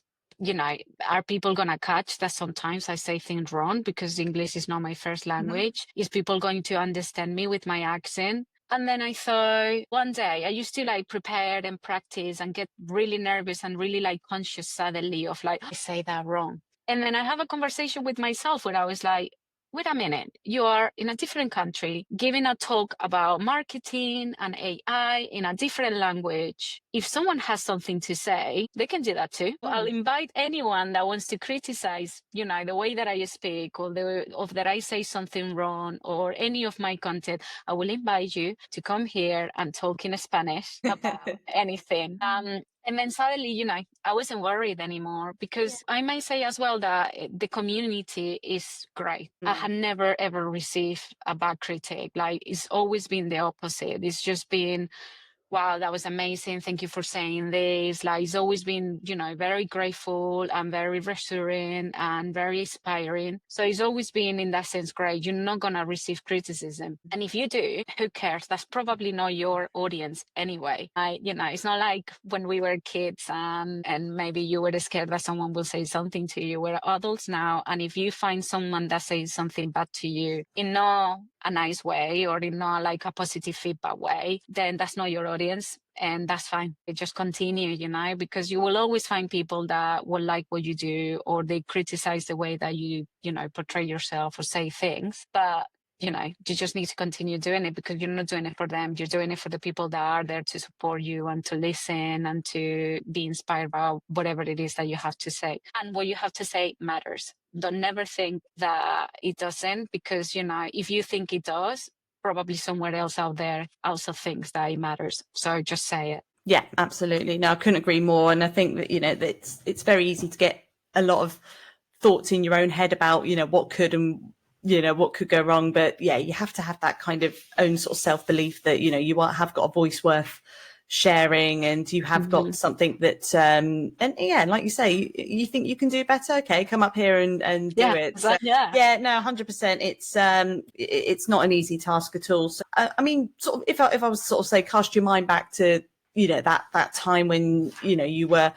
are people gonna catch that sometimes I say things wrong because English is not my first language? Is people going to understand me with my accent? And then I thought one day I used to like prepare and practice and get really nervous and really like conscious suddenly of like, I say that wrong. And then I have a conversation with myself where I was like, wait a minute, you are in a different country giving a talk about marketing and AI in a different language. If someone has something to say, they can do that too. I'll invite anyone that wants to criticize, the way that I speak or that I say something wrong or any of my content. I will invite you to come here and talk in Spanish about anything. And then suddenly, I wasn't worried anymore because I might say as well that the community is great. I had never ever received a bad critique. Like it's always been the opposite. It's just been, wow, that was amazing. Thank you for saying this. Like it's always been, very grateful and very reassuring and very inspiring. So it's always been in that sense great. You're not gonna receive criticism. And if you do, who cares? That's probably not your audience anyway. It's not like when we were kids and maybe you were scared that someone will say something to you. We're adults now. And if you find someone that says something bad to you in not a nice way or in not like a positive feedback way, then that's not your audience and that's fine. It just continue, because you will always find people that will like what you do or they criticize the way that you portray yourself or say things. But you just need to continue doing it because you're not doing it for them. You're doing it for the people that are there to support you and to listen and to be inspired by whatever it is that you have to say. And what you have to say matters. Don't never think that it doesn't because, if you think it does, probably somewhere else out there also thinks that it matters. So just say it. Yeah, absolutely. No, I couldn't agree more. And I think that, that it's very easy to get a lot of thoughts in your own head about, what could and, what could go wrong. But yeah, you have to have that kind of own sort of self-belief that, you have got a voice worth sharing and you have got something that, and yeah, like you say, you think you can do better. Okay, come up here and do it. So, yeah, no, 100%. It's not an easy task at all. So, I mean, sort of, if I was sort of say, cast your mind back to, that time when, you were,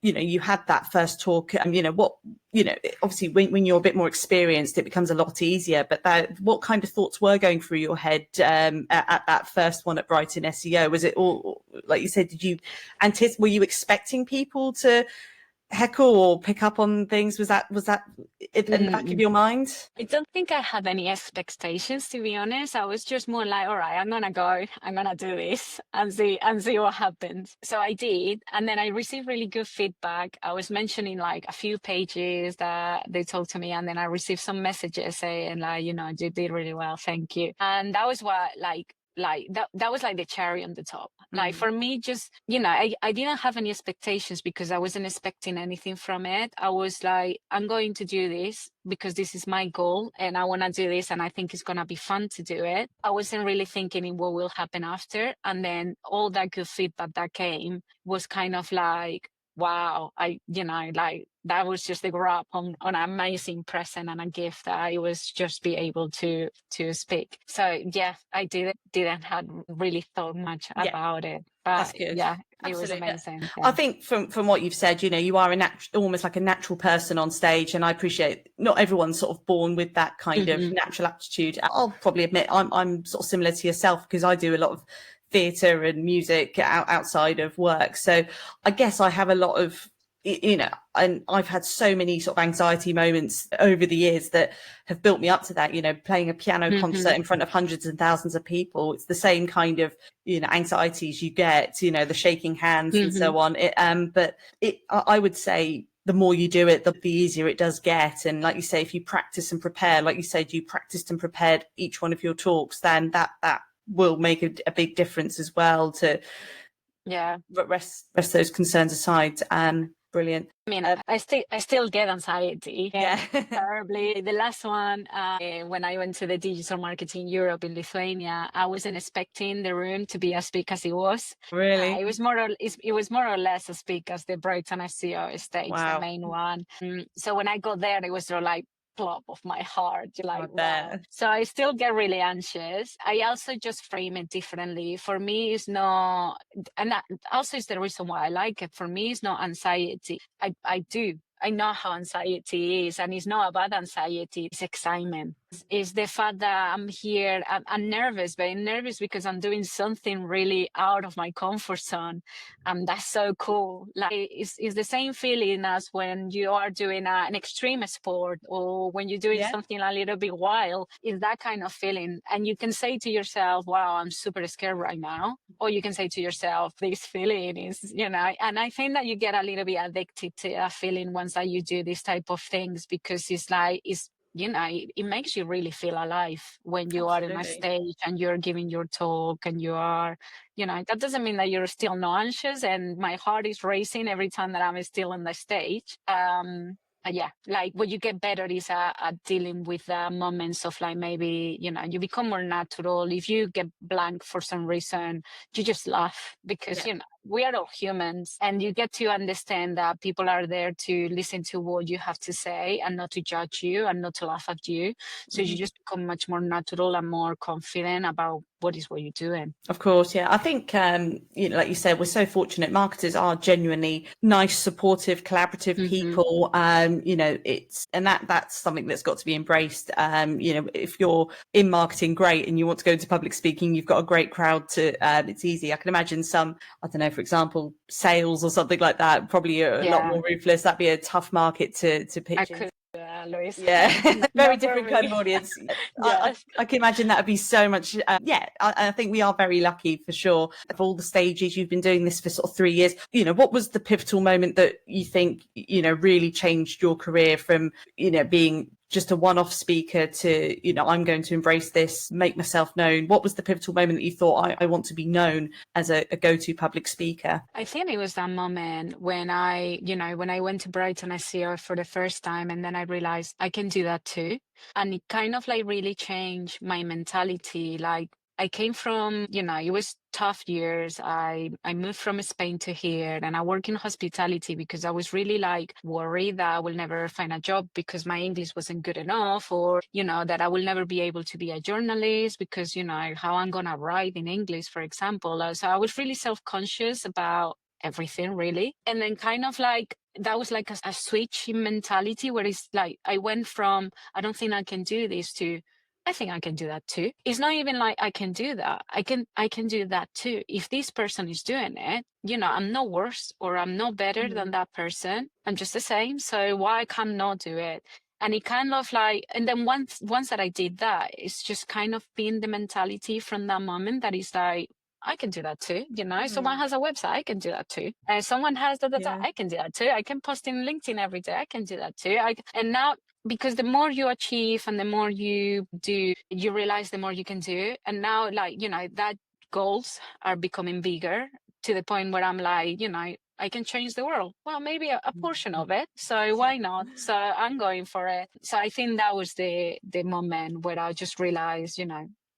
you had that first talk and, obviously when you're a bit more experienced, it becomes a lot easier. But what kind of thoughts were going through your head at that first one at Brighton SEO? Was it all, like you said, were you expecting people to heckle or pick up on things? Was that in the back of your mind? I don't think I had any expectations, to be honest. I was just more like, all right, I'm gonna do this and see what happens. So I did, and then I received really good feedback. I was mentioning like a few pages that they told to me, and then I received some messages saying like, you did really well, thank you. And that was what that was like the cherry on the top. Like for me, just I didn't have any expectations because I wasn't expecting anything from it. I was like, I'm going to do this because this is my goal and I want to do this and I think it's going to be fun to do it. I wasn't really thinking in what will happen after. And then all that good feedback that came was kind of like, wow, that was just the wrap on an amazing present and a gift that I was just be able to speak. So yeah, I didn't have really thought much about it. But that's good. Yeah, Absolutely. It was amazing. Yeah. I think from what you've said, you are almost like a natural person on stage, and I appreciate not everyone's sort of born with that kind of natural aptitude. I'll probably admit I'm sort of similar to yourself because I do a lot of theatre and music outside of work. So I guess I have a lot of, and I've had so many sort of anxiety moments over the years that have built me up to that, playing a piano concert in front of hundreds and thousands of people. It's the same kind of, anxieties you get, the shaking hands and so on. I would say the more you do it, the easier it does get. And like you say, if you practice and prepare, like you said, you practiced and prepared each one of your talks, then that will make a big difference as well to rest those concerns aside. Brilliant. I mean, I still get anxiety. Terribly. The last one, when I went to the Digital Marketing Europe in Lithuania, I wasn't expecting the room to be as big as it was. Really? It was more or less as big as the Brighton SEO stage, the main one. So when I got there, it was sort of like, club of my heart. You're like, I wow. bet. So I still get really anxious. I also just frame it differently. For me, it's not, and that also is the reason why I like it. For me, it's not anxiety. I know how anxiety is, and it's not about anxiety, it's excitement. It's the fact that I'm here, I'm nervous, but I'm nervous because I'm doing something really out of my comfort zone. And that's so cool. Like it's the same feeling as when you are doing an extreme sport, or when you're doing Yeah. something a little bit wild. It's that kind of feeling. And you can say to yourself, wow, I'm super scared right now. Or you can say to yourself, this feeling is, and I think that you get a little bit addicted to a feeling once that you do this type of things, because it makes you really feel alive when you are in a Absolutely. stage and you're giving your talk, and you are, that doesn't mean that you're still not anxious, and my heart is racing every time that I'm still on the stage. Yeah, like what you get better is at dealing with moments of like, maybe, you become more natural. If you get blank for some reason, you just laugh, because, Yeah. we are all humans, and you get to understand that people are there to listen to what you have to say and not to judge you and not to laugh at you. So you just become much more natural and more confident about what you're doing. Of course, yeah. I think, like you said, we're so fortunate. Marketers are genuinely nice, supportive, collaborative people. That's something that's got to be embraced. If you're in marketing, great, and you want to go into public speaking, you've got a great crowd to. It's easy. I can imagine some, I don't know, for example, sales or something like that, probably a lot more ruthless. That'd be a tough market to I pitch in. could, Louise. Yeah, very Not for different kind me. of audience. Yes. I can imagine that would be so much. I think we are very lucky for sure. Of all the stages, you've been doing this for sort of 3 years. What was the pivotal moment that you think, really changed your career from, being just a one-off speaker to, I'm going to embrace this, make myself known? What was the pivotal moment that you thought, I want to be known as a go-to public speaker? I think it was that moment when I went to Brighton SEO for the first time, and then I realized I can do that too. And it kind of like really changed my mentality. Like, I came from, it was tough years. I moved from Spain to here, and I work in hospitality because I was really like worried that I will never find a job because my English wasn't good enough, or, that I will never be able to be a journalist because, how I'm going to write in English, for example. So I was really self-conscious about everything, really. And then kind of like, that was like a switch in mentality, where it's like I went from, I don't think I can do this, to I think I can do that too. It's not even like I can do that. I can do that too. If this person is doing it, I'm no worse or I'm no better than that person. I'm just the same. So why can't not do it? And it kind of like, and then once that I did that, it's just kind of been the mentality from that moment that is like, I can do that too. Someone has a website, I can do that too. And someone has I can do that too. I can post in LinkedIn every day, I can do that too. And now, because the more you achieve and the more you do, you realize the more you can do. And now, like, that goals are becoming bigger, to the point where I'm like, I can change the world. Well, maybe a portion of it. So why not? So I'm going for it. So I think that was the moment where I just realized,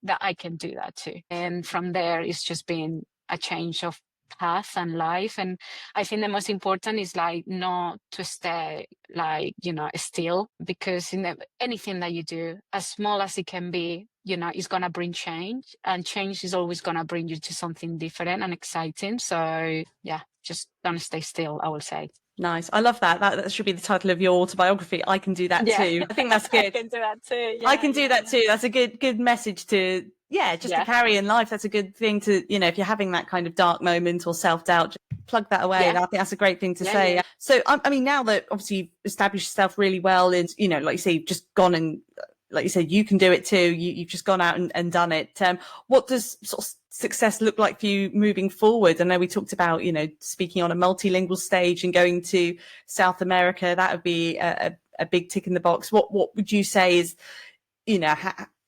that I can do that too. And from there, it's just been a change of path and life. And I think the most important is like not to stay like, still, because anything that you do, as small as it can be, is going to bring change, and change is always going to bring you to something different and exciting. So yeah, just don't stay still, I will say. Nice. I love that. That should be the title of your autobiography. I can do that Yeah. too. I think that's good. I can do that too. I can do that too. That's a good message to, just to carry in life. That's a good thing to, if you're having that kind of dark moment or self-doubt, just plug that away. I think that's a great thing to say. So, I mean, now that obviously you've established yourself really well, and, like you say, you've just gone and, like you said, you can do it too. You've just gone out and done it. What does sort of success look like for you moving forward? I know we talked about, speaking on a multilingual stage and going to South America. That would be a big tick in the box. What would you say is,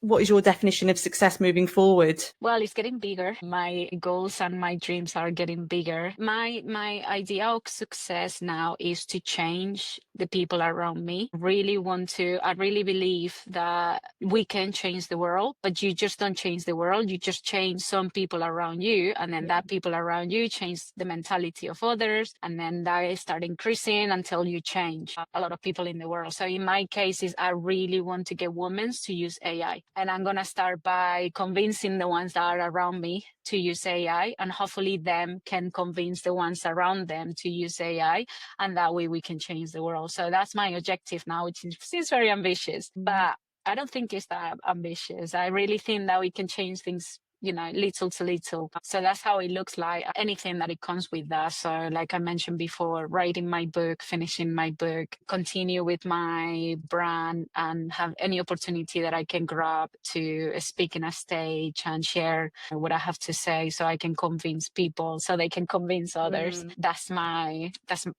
what is your definition of success moving forward? Well, it's getting bigger. My goals and my dreams are getting bigger. My idea of success now is to change the people around me. I really believe that we can change the world, but you just don't change the world. You just change some people around you, and then that people around you change the mentality of others, and then that start increasing until you change a lot of people in the world. So in my case, is I really want to get women to use AI, and I'm gonna start by convincing the ones that are around me to use AI, and hopefully them can convince the ones around them to use AI, and that way we can change the world. So that's my objective now, which seems very ambitious, but I don't think it's that ambitious. I really think that we can change things, little to little. So that's how it looks like. Anything that it comes with that. So like I mentioned before, writing my book, finishing my book, continue with my brand, and have any opportunity that I can grab to speak in a stage and share what I have to say, so I can convince people, so they can convince others. That's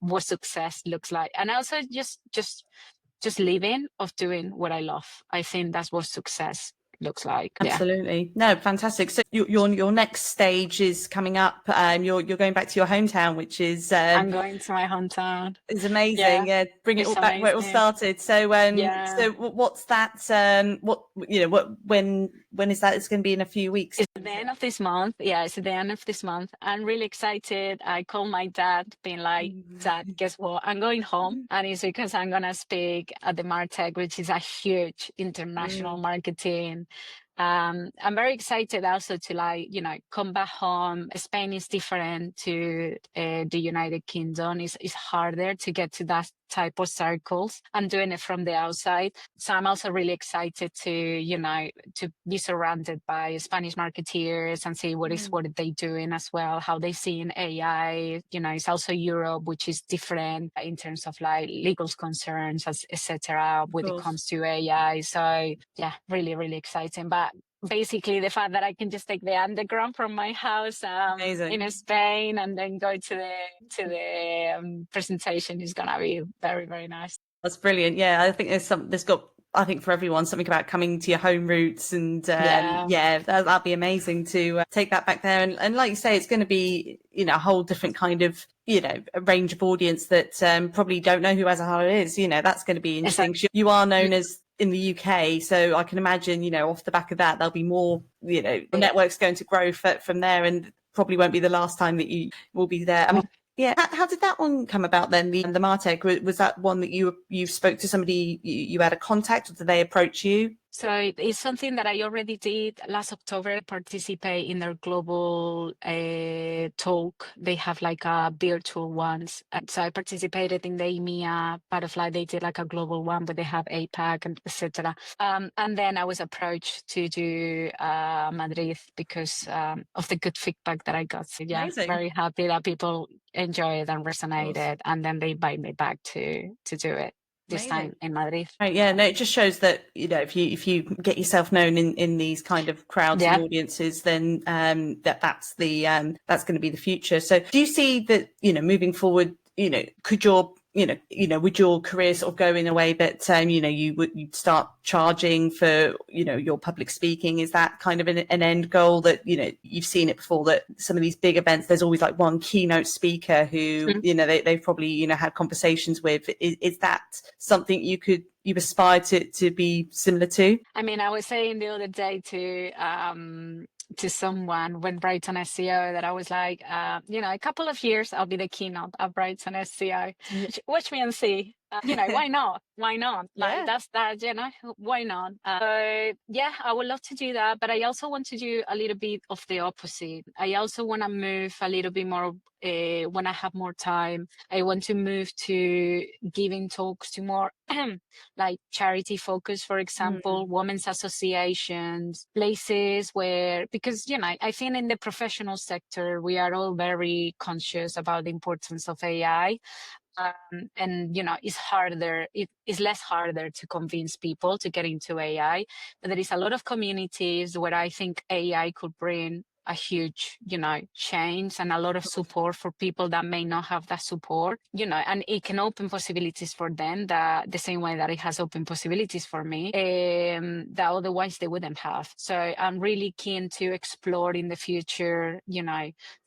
what success looks like. And also just living of doing what I love. I think that's what success looks like. Absolutely. No, fantastic. So your next stage is coming up. You're going back to your hometown, which is I'm going to my hometown. is amazing. Yeah, bring it all back where it all started. So so what's that? When is that? It's going to be in a few weeks. It's the end of this month. Yeah, it's the end of this month. I'm really excited. I called my dad, being like, Dad, guess what? I'm going home. And it's because I'm going to speak at the Martech, which is a huge international marketing. I'm very excited also to come back home. Spain is different to the United Kingdom. It's harder to get to that type of circles. I'm doing it from the outside. So I'm also really excited to be surrounded by Spanish marketeers and see what are they doing as well, how they see in AI. It's also Europe, which is different in terms of like legal concerns, etc. when it comes to AI. So yeah, really, really exciting. But basically the fact that I can just take the underground from my house in Spain and then go to the presentation is gonna be very, very nice. That's brilliant. Yeah, I think I think for everyone, something about coming to your home roots, and that'd be amazing to take that back there. And like you say, it's going to be a whole different kind of a range of audience that probably don't know who Azahara is. That's going to be interesting. Exactly. You are known as in the UK, so I can imagine off the back of that there'll be more the network's going to grow from there, and probably won't be the last time that you will be there. I mean, yeah. How did that one come about then? The Martech, was that one that you spoke to somebody, you had a contact, or did they approach you? So it's something that I already did last October, participate in their global talk. They have like a virtual ones. And so I participated in the EMEA part of they did like a global one, but they have APAC and etc. And then I was approached to do Madrid because of the good feedback that I got. So yeah, amazing. Very happy that people enjoyed and resonated. And then they invite me back to do it. This time in Madrid. Right, yeah, no, it just shows that if you get yourself known in these kind of crowds and audiences, then that's going to be the future. So do you see that moving forward, could your would your career sort of go in a way that you'd start charging for your public speaking? Is that kind of an end goal that you've seen it before, that some of these big events there's always like one keynote speaker who they've probably had conversations with? Is that something you aspire to be similar to? I mean, I was saying the other day to someone when Brighton SEO that I was like, a couple of years I'll be the keynote of Brighton SEO. Watch me and see. Why not? Why not? Like that's that, why not? Yeah, I would love to do that, but I also want to do a little bit of the opposite. I also want to move a little bit more when I have more time. I want to move to giving talks to more like charity focus, for example, women's associations, places where, because I think in the professional sector we are all very conscious about the importance of AI. And it's harder, it's less harder to convince people to get into AI, but there is a lot of communities where I think AI could bring a huge, change and a lot of support for people that may not have that support, and it can open possibilities for them that the same way that it has opened possibilities for me, that otherwise they wouldn't have. So I'm really keen to explore in the future,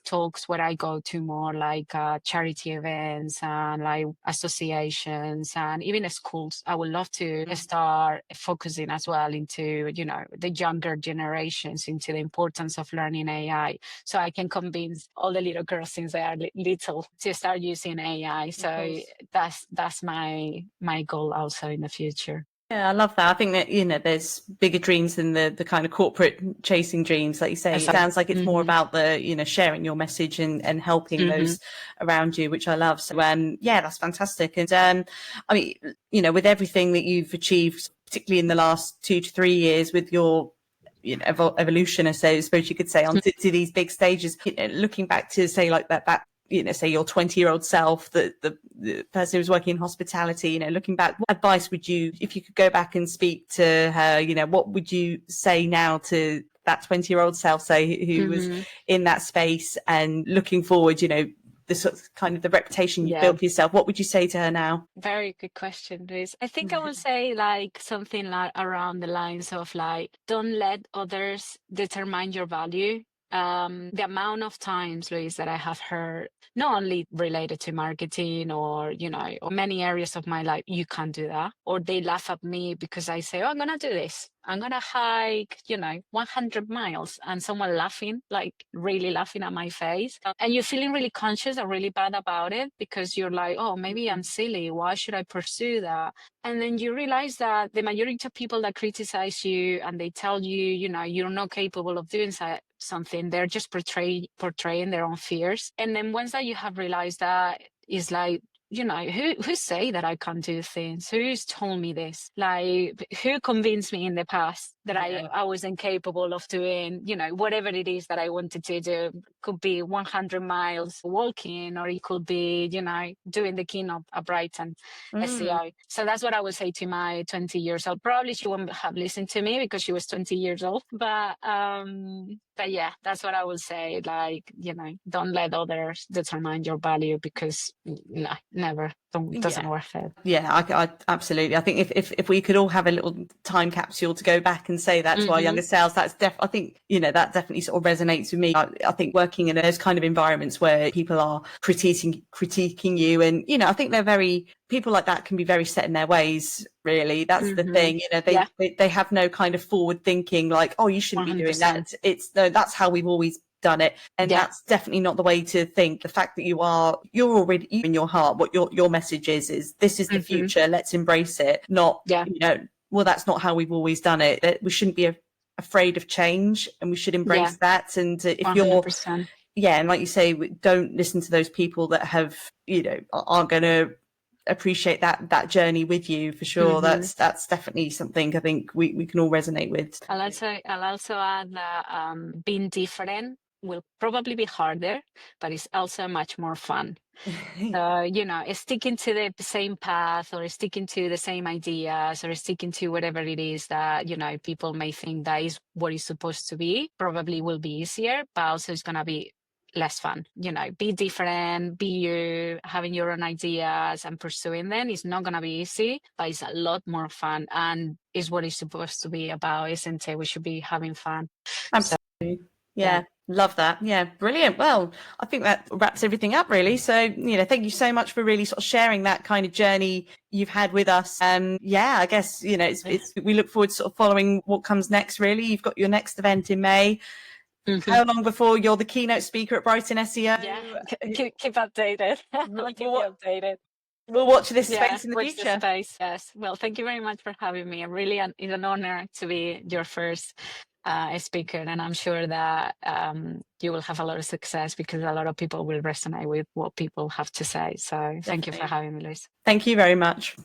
talks where I go to more like charity events and like associations and even schools. I would love to start focusing as well into, the younger generations, into the importance of learning AI, so I can convince all the little girls since they are little to start using AI. So that's my goal also in the future. Yeah, I love that. I think that, there's bigger dreams than the kind of corporate chasing dreams. Like you say, it sounds like it's more about the, sharing your message and helping those around you, which I love. So, yeah, that's fantastic. And, I mean, with everything that you've achieved, particularly in the last 2 to 3 years with your, evolution, I suppose you could say, onto to these big stages, looking back to say like that, say your 20-year-old self, the person who was working in hospitality, looking back, what advice would you, if you could go back and speak to her, what would you say now to that 20-year-old self, say, who was in that space and looking forward, the sort of kind of the reputation you built for yourself? What would you say to her now? Very good question, Louise. I think I would say like something like around the lines of like, don't let others determine your value. The amount of times, Louise, that I have heard, not only related to marketing or, or many areas of my life, you can't do that. Or they laugh at me because I say, oh, I'm going to do this. I'm going to hike, 100 miles, and someone laughing, like really laughing at my face. And you're feeling really conscious or really bad about it because you're like, oh, maybe I'm silly. Why should I pursue that? And then you realize that the majority of people that criticize you and they tell you, you're not capable of doing something, they're just portraying their own fears. And then once that you have realized that, is like, who say that I can't do things? Who's told me this? Like, who convinced me in the past that I was incapable of doing, whatever it is that I wanted to do? Could be 100 miles walking, or it could be, doing the keynote at Brighton SEO. So that's what I would say to my 20 years old. Probably she wouldn't have listened to me because she was 20 years old. But yeah, that's what I would say. Like, don't let others determine your value, because no, never. Doesn't work it. Yeah, I absolutely. I think if we could all have a little time capsule to go back and say that to our younger selves, that's I think, that definitely sort of resonates with me. I think working in those kind of environments where people are critiquing you, and, I think people like that can be very set in their ways, really. That's the thing, they have no kind of forward thinking, like, oh, you shouldn't 100%. Be doing that. No, that's how we've always done it, and that's definitely not the way to think. The fact that you're already in your heart, what your message is this is the future, let's embrace it. Not well, that's not how we've always done it. That we shouldn't be afraid of change, and we should embrace that. And if 100%. And like you say, don't listen to those people that have aren't going to appreciate that journey with you, for sure. That's definitely something I think we can all resonate with. I'll also add that being different will probably be harder, but it's also much more fun. Sticking to the same path, or sticking to the same ideas, or sticking to whatever it is that, people may think that is what it's supposed to be, probably will be easier, but also it's going to be less fun. Be different, be you, having your own ideas and pursuing them is not going to be easy, but it's a lot more fun, and is what it's supposed to be about, isn't it? We should be having fun. Absolutely. Yeah. Love that. Yeah, brilliant. Well, I think that wraps everything up, really. So, thank you so much for really sort of sharing that kind of journey you've had with us. I guess, we look forward to sort of following what comes next, really. You've got your next event in May. How long before you're the keynote speaker at Brighton SEO? Yeah, keep updated. I'll keep you updated. We'll watch this space in the future. Watch the space, yes. Well, thank you very much for having me. It's an honor to be your first speaker, and I'm sure that you will have a lot of success, because a lot of people will resonate with what people have to say. So thank you for having me, Louise. Thank you very much.